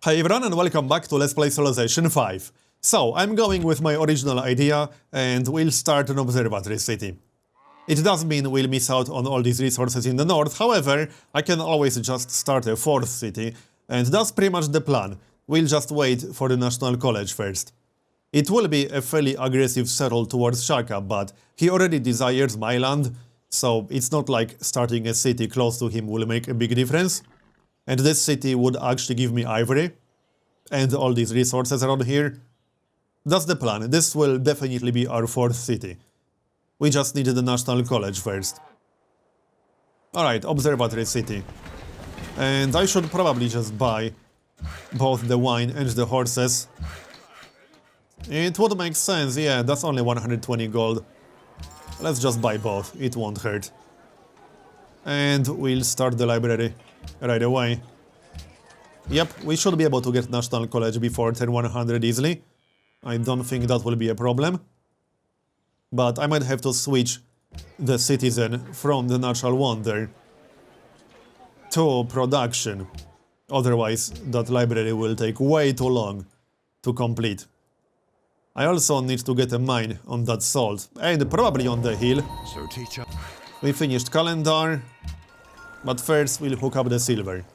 Hi everyone and welcome back to Let's Play Civilization 5. So, I'm going with my original idea and we'll start an observatory city. It does mean we'll miss out on all these resources in the north, however, I can always just start a fourth city, and that's pretty much the plan. We'll just wait for the National College first. It will be a fairly aggressive settle towards Shaka, but he already desires my land, so it's not like starting a city close to him will make a big difference. And this city would actually give me ivory and all these resources around here. That's the plan. This will definitely be our fourth city. We just need the National College first. Alright, observatory city. And I should probably just buy both the wine and the horses. It would make sense, yeah, that's only 120 gold. Let's just buy both, it won't hurt. And we'll start the library right away. Yep, we should be able to get National College before turn 100 easily. I don't think that will be a problem. But I might have to switch the citizen from the natural wonder to production. Otherwise, that library will take way too long to complete. I also need to get a mine on that salt, and probably on the hill. So, teacher. We finished calendar, but first we'll hook up the silver.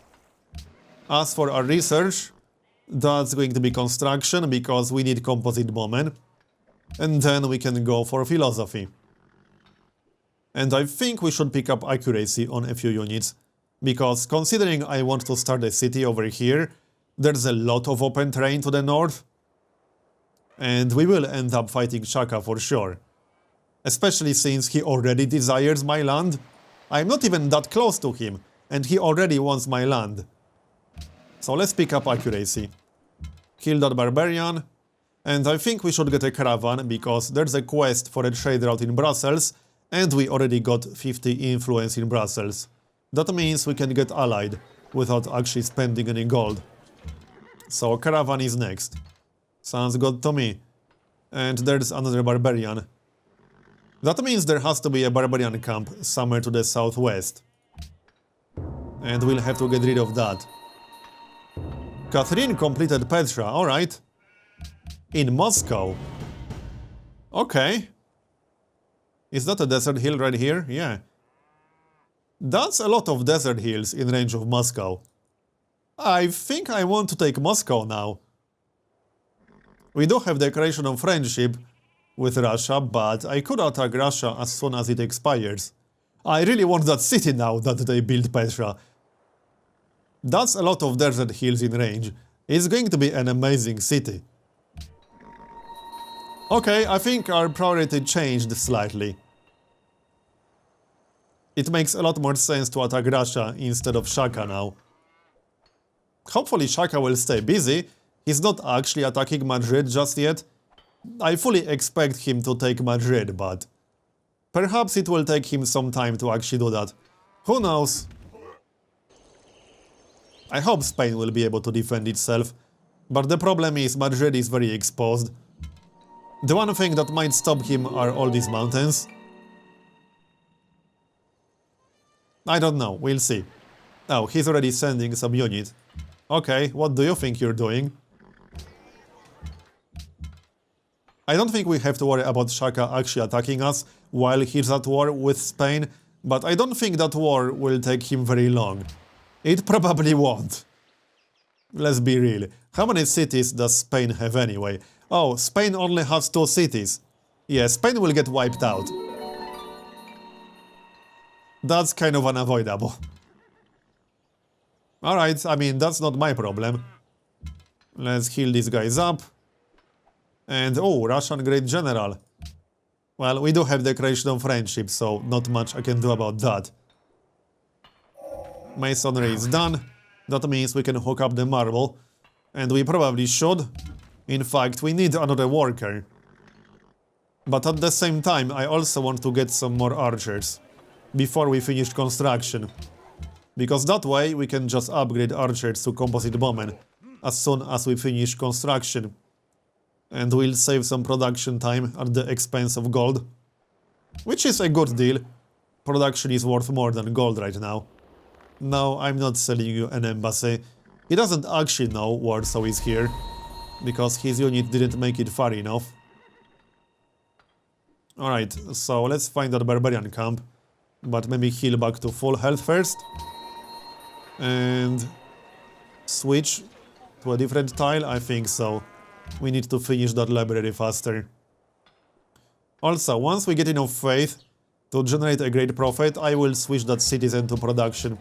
As for our research, that's going to be construction because we need composite bowmen. And then we can go for philosophy. And I think we should pick up accuracy on a few units, because considering I want to start a city over here, there's a lot of open terrain to the north. And we will end up fighting Shaka for sure. Especially since he already desires my land. I'm not even that close to him, and he already wants my land. So let's pick up accuracy. Kill that barbarian. And I think we should get a caravan, because there's a quest for a trade route in Brussels, and we already got 50 influence in Brussels. That means we can get allied without actually spending any gold. So caravan is next. Sounds good to me. And there's another barbarian. That means there has to be a barbarian camp somewhere to the southwest. And we'll have to get rid of that. Catherine completed Petra, alright. In Moscow. Okay. Is that a desert hill right here? Yeah. That's a lot of desert hills in range of Moscow. I think I want to take Moscow now. We do have declaration of friendship with Russia, but I could attack Russia as soon as it expires. I really want that city now that they built Petra. That's a lot of desert hills in range. It's going to be an amazing city. Okay, I think our priority changed slightly. It makes a lot more sense to attack Russia instead of Shaka now. Hopefully Shaka will stay busy. He's not actually attacking Madrid just yet. I fully expect him to take Madrid, but perhaps it will take him some time to actually do that. Who knows? I hope Spain will be able to defend itself, but the problem is Madrid is very exposed. The one thing that might stop him are all these mountains. I don't know, we'll see. Oh, he's already sending some unit. Okay, what do you think you're doing? I don't think we have to worry about Shaka actually attacking us while he's at war with Spain, but I don't think that war will take him very long. It probably won't. Let's be real. How many cities does Spain have anyway? Oh, Spain only has 2 cities. Yeah, Spain will get wiped out. That's kind of unavoidable. Alright, I mean, that's not my problem. Let's heal these guys up. And, oh, Russian Great General. Well, we do have declaration of friendship, so not much I can do about that. Masonry is done. That means we can hook up the marble. And we probably should. In fact, we need another worker. But at the same time, I also want to get some more archers before we finish construction. Because that way we can just upgrade archers to composite bowmen as soon as we finish construction. And we'll save some production time at the expense of gold. Which is a good deal. Production is worth more than gold right now. No, I'm not selling you an embassy. He doesn't actually know Warsaw is here, because his unit didn't make it far enough. Alright, so let's find that barbarian camp, but maybe heal back to full health first. And switch to a different tile? I think so. We need to finish that library faster. Also, once we get enough faith to generate a great profit, I will switch that citizen to production.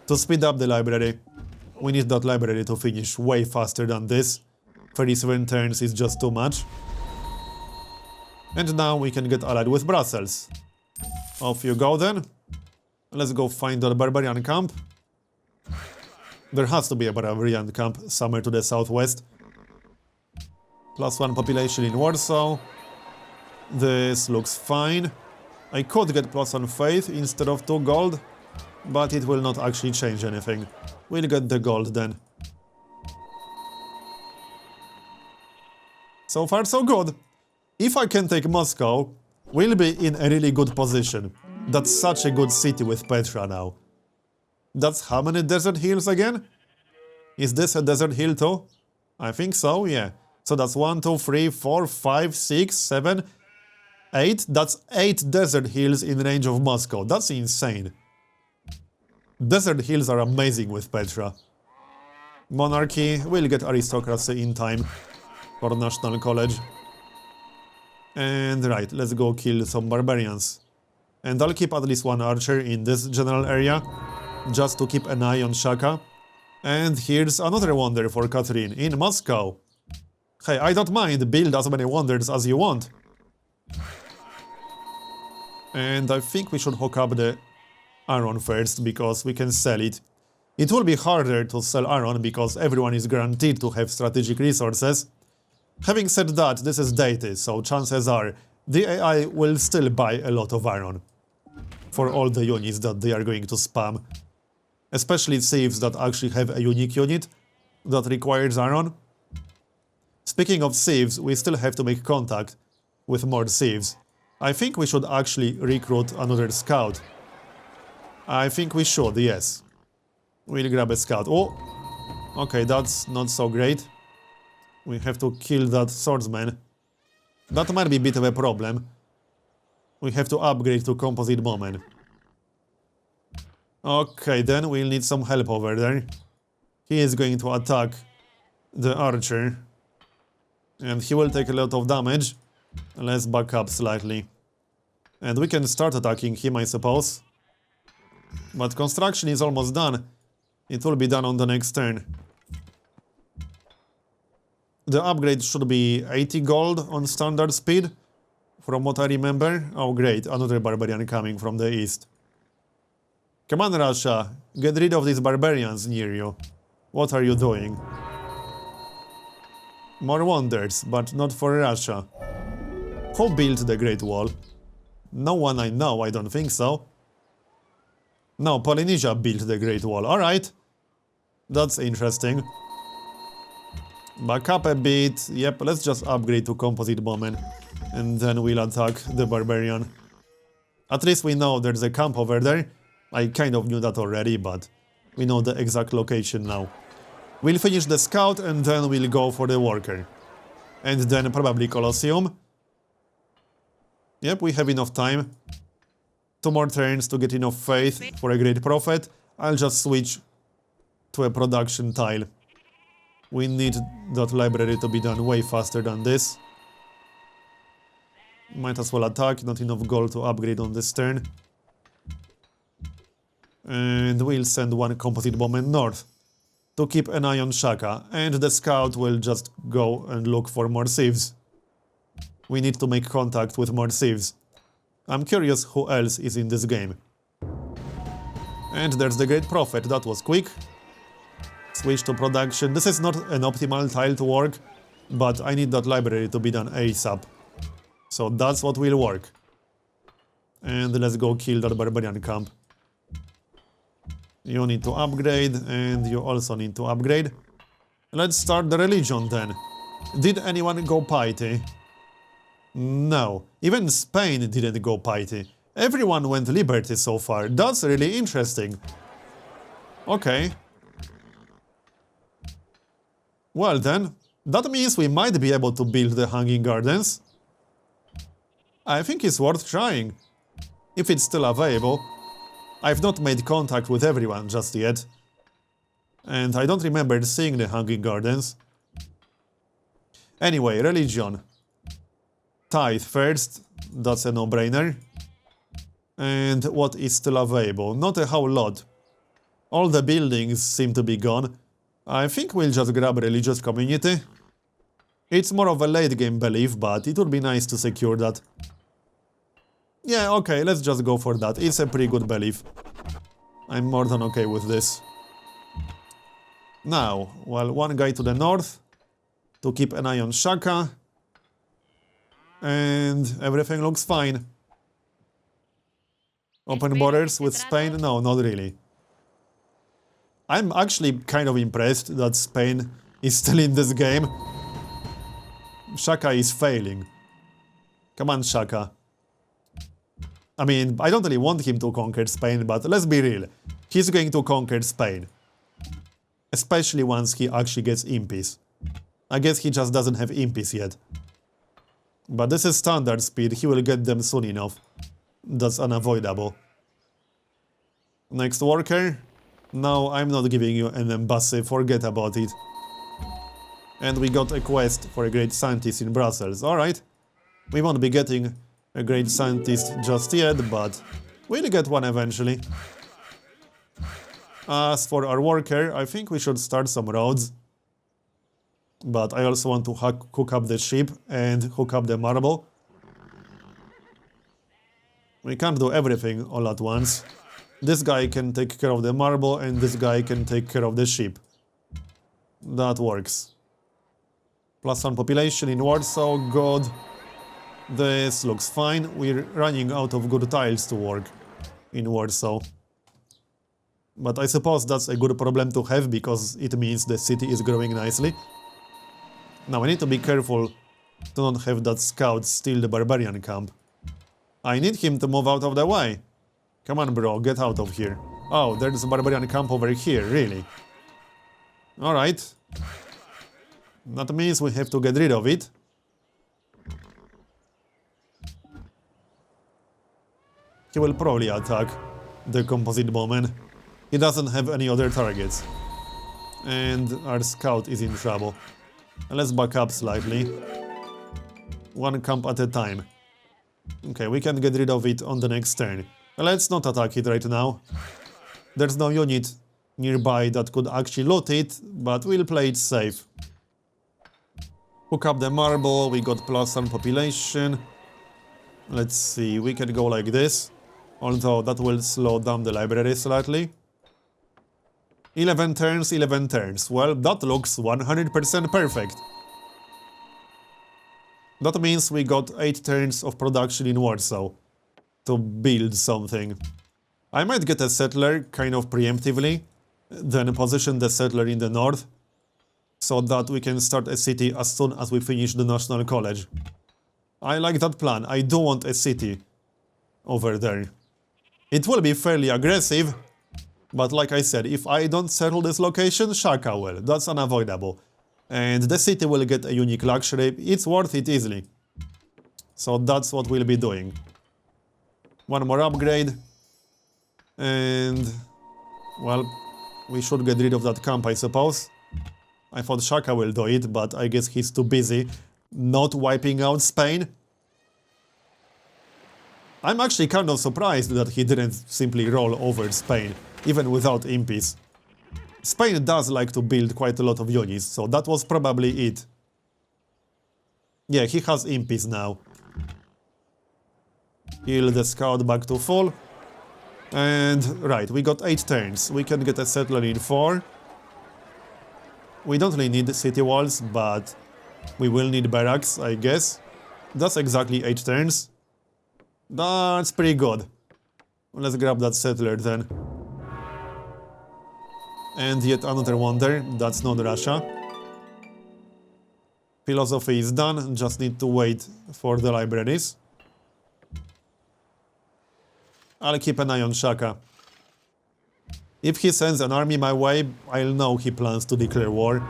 To speed up the library, we need that library to finish way faster than this. 37 turns is just too much. And now we can get allied with Brussels. Off you go then. Let's go find that barbarian camp. There has to be a barbarian camp somewhere to the southwest. +1 population in Warsaw. This looks fine. I could get +1 faith instead of 2 gold, but it will not actually change anything. We'll get the gold then. So far so good. If I can take Moscow, we'll be in a really good position. That's such a good city with Petra now. That's how many desert hills again? Is this a desert hill too? I think so, yeah. So that's 1, 2, 3, 4, 5, 6, 7, 8. That's 8 desert hills in range of Moscow. That's insane. Desert hills are amazing with Petra. Monarchy will get aristocracy in time for National College. And right, let's go kill some barbarians. And I'll keep at least 1 archer in this general area, just to keep an eye on Shaka. And here's another wonder for Catherine, in Moscow. Hey, I don't mind, build as many wonders as you want. And I think we should hook up the iron first, because we can sell it. It will be harder to sell iron, because everyone is guaranteed to have strategic resources. Having said that, this is dated, so chances are the AI will still buy a lot of iron for all the units that they are going to spam. Especially thieves that actually have a unique unit that requires iron. Speaking of thieves, we still have to make contact with more thieves. I think we should actually recruit another scout. I think we should, yes. We'll grab a scout. Oh! Okay, that's not so great. We have to kill that swordsman. That might be a bit of a problem. We have to upgrade to composite bowman. Okay, then we'll need some help over there. He is going to attack the archer. And he will take a lot of damage. Let's back up slightly. And we can start attacking him, I suppose. But construction is almost done. It will be done on the next turn. The upgrade should be 80 gold on standard speed, from what I remember. Oh great, another barbarian coming from the east. Come on, Russia, get rid of these barbarians near you. What are you doing? More wonders, but not for Russia. Who built the Great Wall? No one I know, I don't think so. No, Polynesia built the Great Wall, alright. That's interesting. Back up a bit. Yep, let's just upgrade to composite bowman. And then we'll attack the barbarian. At least we know there's a camp over there. I kind of knew that already, but we know the exact location now. We'll finish the scout and then we'll go for the worker. And then probably Colosseum. Yep, we have enough time. 2 more turns to get enough faith for a great profit. I'll just switch to a production tile. We need that library to be done way faster than this. Might as well attack, not enough gold to upgrade on this turn. And we'll send 1 composite bowman north to keep an eye on Shaka, and the scout will just go and look for more thieves. We need to make contact with more thieves. I'm curious who else is in this game. And there's the great prophet, that was quick. Switch to production. This is not an optimal tile to work, but I need that library to be done ASAP. So that's what will work. And let's go kill that barbarian camp. You need to upgrade, and you also need to upgrade. Let's start the religion then. Did anyone go piety? No. Even Spain didn't go piety. Everyone went liberty so far. That's really interesting. Okay. Well then, that means we might be able to build the Hanging Gardens. I think it's worth trying, if it's still available. I've not made contact with everyone just yet. And I don't remember seeing the Hanging Gardens. Anyway, religion. Tithe first, that's a no-brainer. And what is still available? Not a whole lot. All the buildings seem to be gone. I think we'll just grab religious community. It's more of a late game belief, but it would be nice to secure that. Yeah, okay, let's just go for that. It's a pretty good belief. I'm more than okay with this. Now, well, one guy to the north to keep an eye on Shaka. And everything looks fine. Open borders with Spain? No, not really. I'm actually kind of impressed that Spain is still in this game. Shaka is failing. Come on, Shaka. I mean, I don't really want him to conquer Spain, but let's be real. He's going to conquer Spain. Especially once he actually gets impis. I guess he just doesn't have impis yet. But this is standard speed, he will get them soon enough. That's unavoidable. Next worker. No, I'm not giving you an embassy, forget about it. And we got a quest for a great scientist in Brussels, alright. We won't be getting a great scientist just yet, but we'll get one eventually. As for our worker, I think we should start some roads. But I also want to hook up the ship and hook up the marble. We can't do everything all at once. This guy can take care of the marble and this guy can take care of the ship. That works. +1 population in Warsaw, good. This looks fine. We're running out of good tiles to work in Warsaw. But I suppose that's a good problem to have because it means the city is growing nicely. Now I need to be careful to not have that scout steal the barbarian camp. I need him to move out of the way. Come on, bro, get out of here. Oh, there's a barbarian camp over here, really? Alright. That means we have to get rid of it. He will probably attack the composite bowman. He doesn't have any other targets. And our scout is in trouble. Let's back up slightly. One camp at a time. Okay, we can get rid of it on the next turn. Let's not attack it right now. There's no unit nearby that could actually loot it, but we'll play it safe. Hook up the marble, we got +1 population. Let's see, we can go like this. Although that will slow down the library slightly. 11 turns, 11 turns. Well, that looks 100% perfect. That means we got 8 turns of production in Warsaw to build something. I might get a settler kind of preemptively, then position the settler in the north, so that we can start a city as soon as we finish the National College. I like that plan. I do want a city over there. It will be fairly aggressive, but like I said, if I don't settle this location, Shaka will. That's unavoidable. And the city will get a unique luxury. It's worth it easily. So that's what we'll be doing. One more upgrade. And, well, we should get rid of that camp, I suppose. I thought Shaka will do it, but I guess he's too busy not wiping out Spain. I'm actually kind of surprised that he didn't simply roll over Spain, even without impis. Spain does like to build quite a lot of units, so that was probably it. Yeah, he has impis now. Heal the scout back to full. And, right, we got 8 turns. We can get a settler in 4. We don't really need city walls, but we will need barracks, I guess. That's exactly 8 turns. That's pretty good. Let's grab that settler then. And yet another wonder, that's not Russia. Philosophy is done, just need to wait for the libraries. I'll keep an eye on Shaka. If he sends an army my way, I'll know he plans to declare war.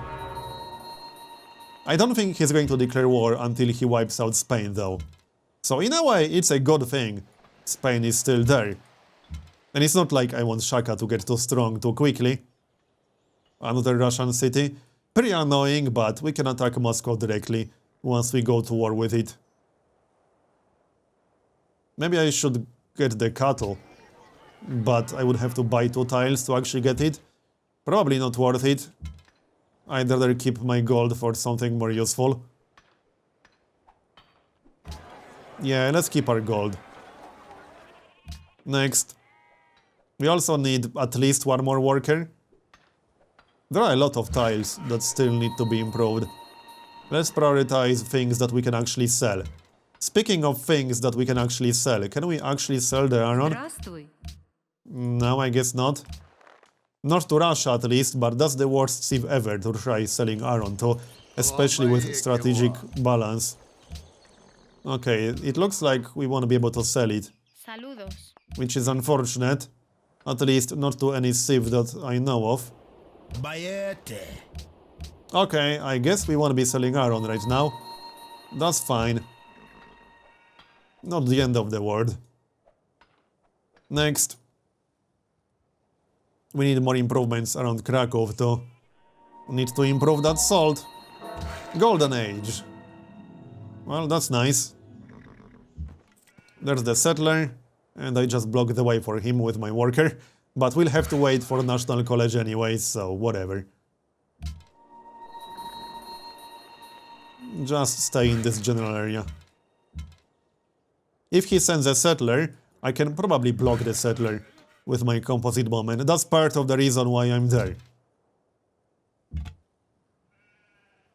I don't think he's going to declare war until he wipes out Spain, though. So in a way, it's a good thing Spain is still there. And it's not like I want Shaka to get too strong too quickly. Another Russian city. Pretty annoying, but we can attack Moscow directly once we go to war with it. Maybe I should get the cattle, but I would have to buy 2 tiles to actually get it. Probably not worth it. I'd rather keep my gold for something more useful. Yeah, let's keep our gold. Next. We also need at least 1 more worker. There are a lot of tiles that still need to be improved. Let's prioritize things that we can actually sell. Speaking of things that we can actually sell, can we actually sell the iron? No, I guess not. Not to Russia at least, but that's the worst sieve ever to try selling iron to, especially with strategic balance. Okay, it looks like we won't be able to sell it, which is unfortunate. At least not to any sieve that I know of. Okay, I guess we won't be selling iron right now. That's fine. Not the end of the world. Next. We need more improvements around Krakow too. Need to improve that salt. Golden Age. Well, that's nice. There's the settler, and I just blocked the way for him with my worker. But we'll have to wait for National College anyways, so whatever. Just stay in this general area. If he sends a settler, I can probably block the settler with my composite bomb, and that's part of the reason why I'm there.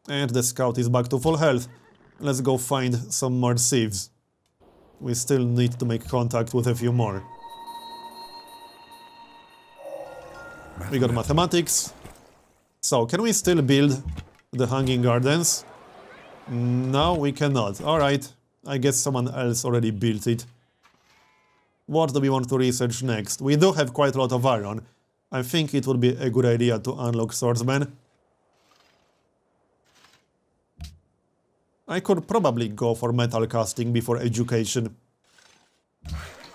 And the scout is back to full health. Let's go find some more sieves. We still need to make contact with a few more. We got mathematics. So, can we still build the hanging gardens? No, we cannot. Alright, I guess someone else already built it. What do we want to research next? We do have quite a lot of iron. I think it would be a good idea to unlock swordsmen. I could probably go for metal casting before education.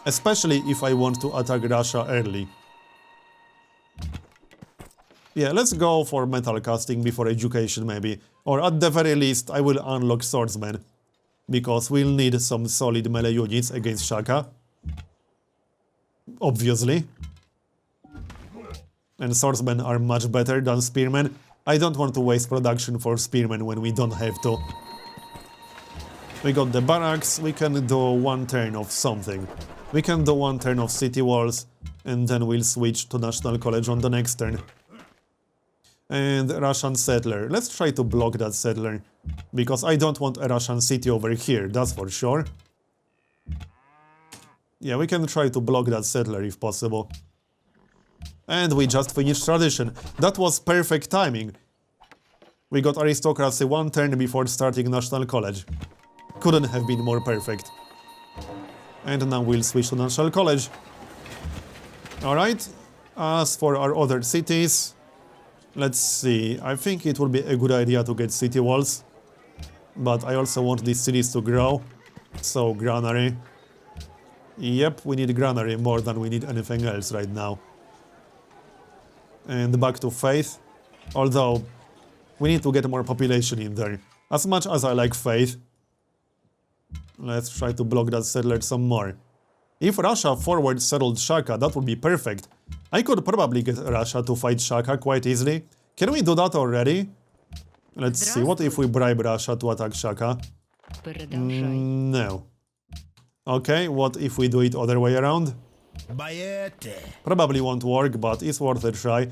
Especially if I want to attack Russia early. Yeah, let's go for metal casting before education maybe. Or at the very least, I will unlock swordsmen. Because we'll need some solid melee units against Shaka. Obviously. And swordsmen are much better than spearmen. I don't want to waste production for spearmen when we don't have to. We got the barracks, we can do 1 turn of something. We can do 1 turn of city walls, and then we'll switch to National College on the next turn. And Russian settler. Let's try to block that settler. Because I don't want a Russian city over here, that's for sure. Yeah, we can try to block that settler if possible. And we just finished tradition. That was perfect timing. We got aristocracy 1 turn before starting National College. Couldn't have been more perfect. And now we'll switch to National College. Alright, as for our other cities, let's see, I think it would be a good idea to get city walls. But I also want these cities to grow. So, granary. Yep, we need granary more than we need anything else right now. And back to Faith. Although, we need to get more population in there. As much as I like Faith, let's try to block that settler some more. If Russia forward settled Shaka, that would be perfect. I could probably get Russia to fight Shaka quite easily. Can we do that already? Let's see, what if we bribe Russia to attack Shaka? No. Okay, what if we do it other way around? Probably won't work, but it's worth a try.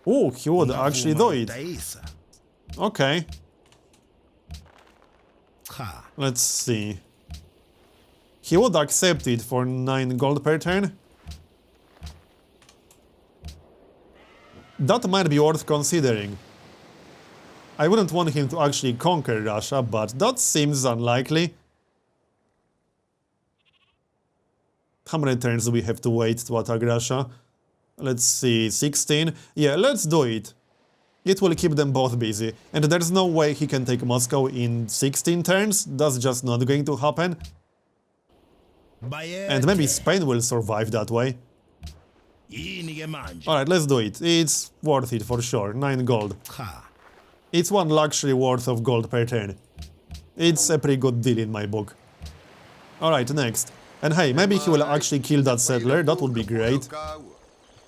Oh, he would actually do it. Okay. Let's see. He would accept it for 9 gold per turn. That might be worth considering. I wouldn't want him to actually conquer Russia, but that seems unlikely. How many turns do we have to wait to attack Russia? Let's see, 16? Yeah, let's do it. It will keep them both busy, and there's no way he can take Moscow in 16 turns, that's just not going to happen. And maybe Spain will survive that way. Alright, let's do it. It's worth it for sure. 9 gold. It's 1 luxury worth of gold per turn. It's a pretty good deal in my book. Alright, next. And hey, maybe he will actually kill that settler, that would be great.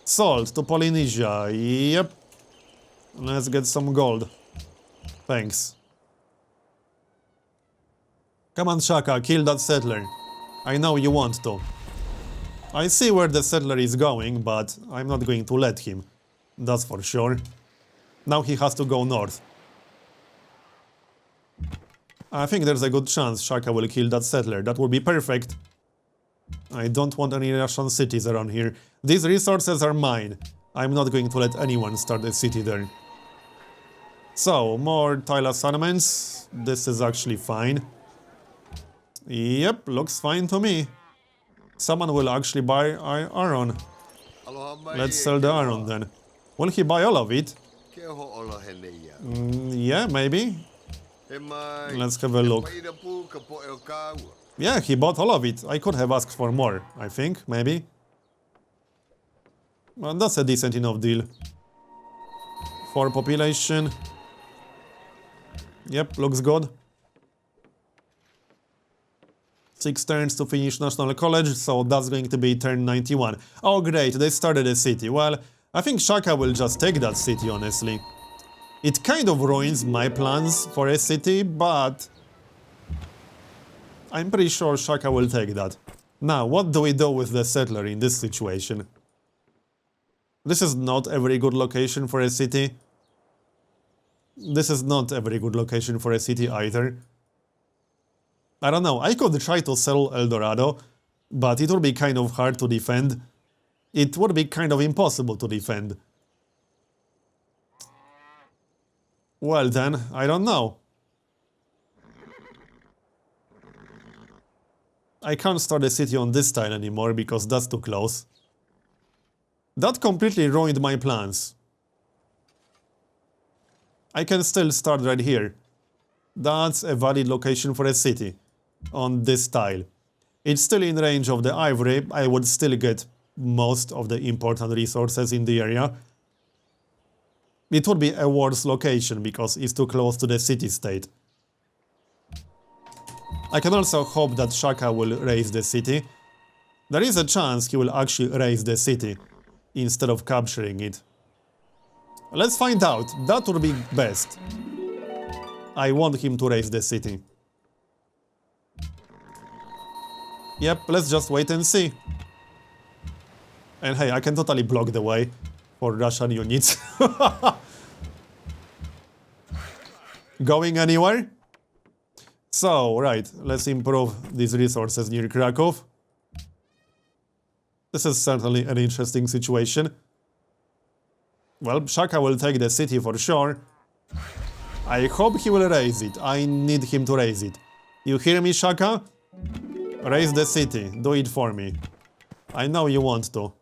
Salt to Polynesia, yep. Let's get some gold. Thanks. Come on, Shaka, kill that settler. I know you want to. I see where the settler is going, but I'm not going to let him. That's for sure. Now he has to go north. I think there's a good chance Shaka will kill that settler. That would be perfect. I don't want any Russian cities around here. These resources are mine. I'm not going to let anyone start a city there. So, more tile assignments. This is actually fine. Yep, looks fine to me. Someone will actually buy iron. Let's sell the iron then. Will he buy all of it? Yeah, maybe. Let's have a look. Yeah, he bought all of it. I could have asked for more, I think, maybe. Well, that's a decent enough deal. For population. Yep, looks good. 6 turns to finish National College, so that's going to be turn 91. Oh great, they started a city. Well, I think Shaka will just take that city, honestly. It kind of ruins my plans for a city, but I'm pretty sure Shaka will take that. Now, what do we do with the settler in this situation? This is not a very good location for a city. This is not a very good location for a city either. I don't know, I could try to sell El Dorado, but it would be kind of hard to defend. It would be kind of impossible to defend. Well then, I don't know. I can't start a city on this tile anymore because that's too close. That completely ruined my plans. I can still start right here. That's a valid location for a city. On this tile. It's still in range of the ivory. I would still get most of the important resources in the area. It would be a worse location because it's too close to the city-state. I can also hope that Shaka will raise the city. There is a chance he will actually raise the city instead of capturing it. Let's find out. That would be best. I want him to raise the city. Yep, let's just wait and see. And hey, I can totally block the way for Russian units. Going anywhere? So, right, let's improve these resources near Krakow. This is certainly an interesting situation. Well, Shaka will take the city for sure. I hope he will raise it. I need him to raise it. You hear me, Shaka? Raise the city. Do it for me. I know you want to.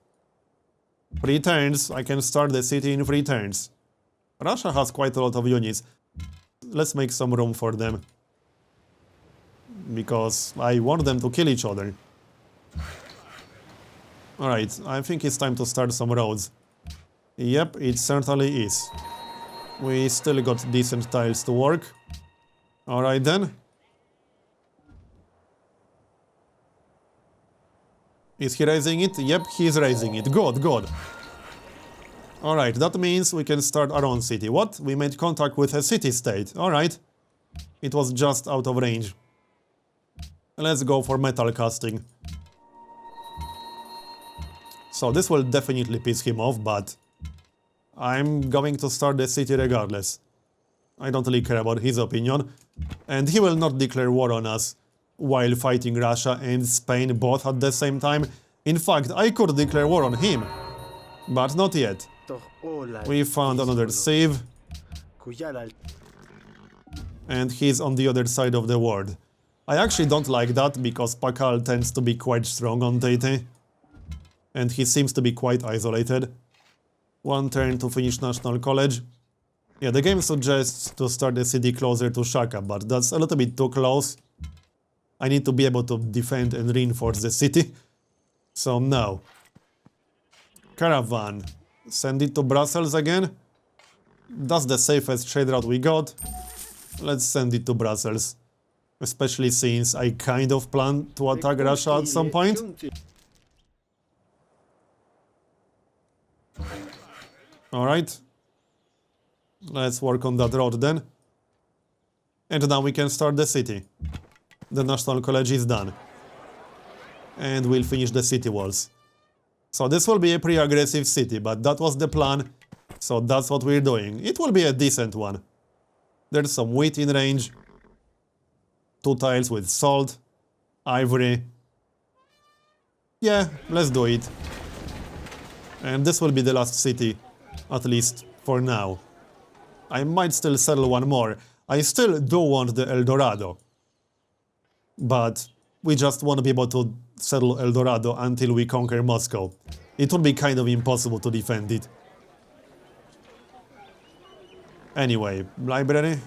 3 turns. I can start the city in 3 turns. Russia has quite a lot of units. Let's make some room for them. Because I want them to kill each other. Alright, I think it's time to start some roads. Yep, it certainly is. We still got decent tiles to work. Alright then. Is he raising it? Yep, he's raising it. Good, good. Alright, that means we can start our own city. What? We made contact with a city-state. Alright. It was just out of range. Let's go for metal casting. So this will definitely piss him off, but I'm going to start the city regardless. I don't really care about his opinion. And he will not declare war on us while fighting Russia and Spain both at the same time. In fact, I could declare war on him, but not yet. We found another sieve, and he's on the other side of the world. I actually don't like that, because Pakal tends to be quite strong on Tate, and he seems to be quite isolated. 1 turn to finish National College. Yeah, the game suggests to start the city closer to Shaka, but that's a little bit too close. I need to be able to defend and reinforce the city. So no. Caravan. Send it to Brussels again. That's the safest trade route we got. Let's send it to Brussels. Especially since I kind of plan to attack Russia at some point. Alright. Let's work on that road then. And now we can start the city. The National College is done. And we'll finish the city walls. So this will be a pretty aggressive city, but that was the plan. So that's what we're doing. It will be a decent one. There's some wheat in range. 2 tiles with salt. Ivory. Yeah, let's do it. And this will be the last city. At least for now. I might still settle one more. I still do want the El Dorado. But we just want to be able to settle El Dorado until we conquer Moscow. It would be kind of impossible to defend it. Anyway, library.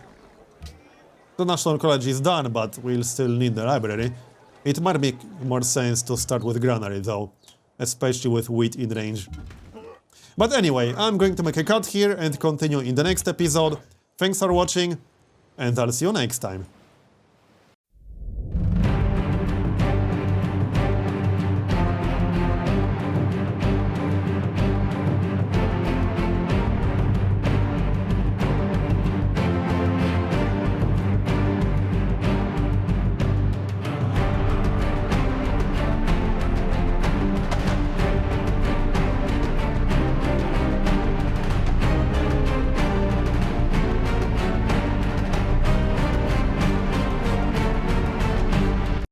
The National College is done, but we'll still need the library. It might make more sense to start with granary though, especially with wheat in range. But anyway, I'm going to make a cut here and continue in the next episode. Thanks for watching, and I'll see you next time.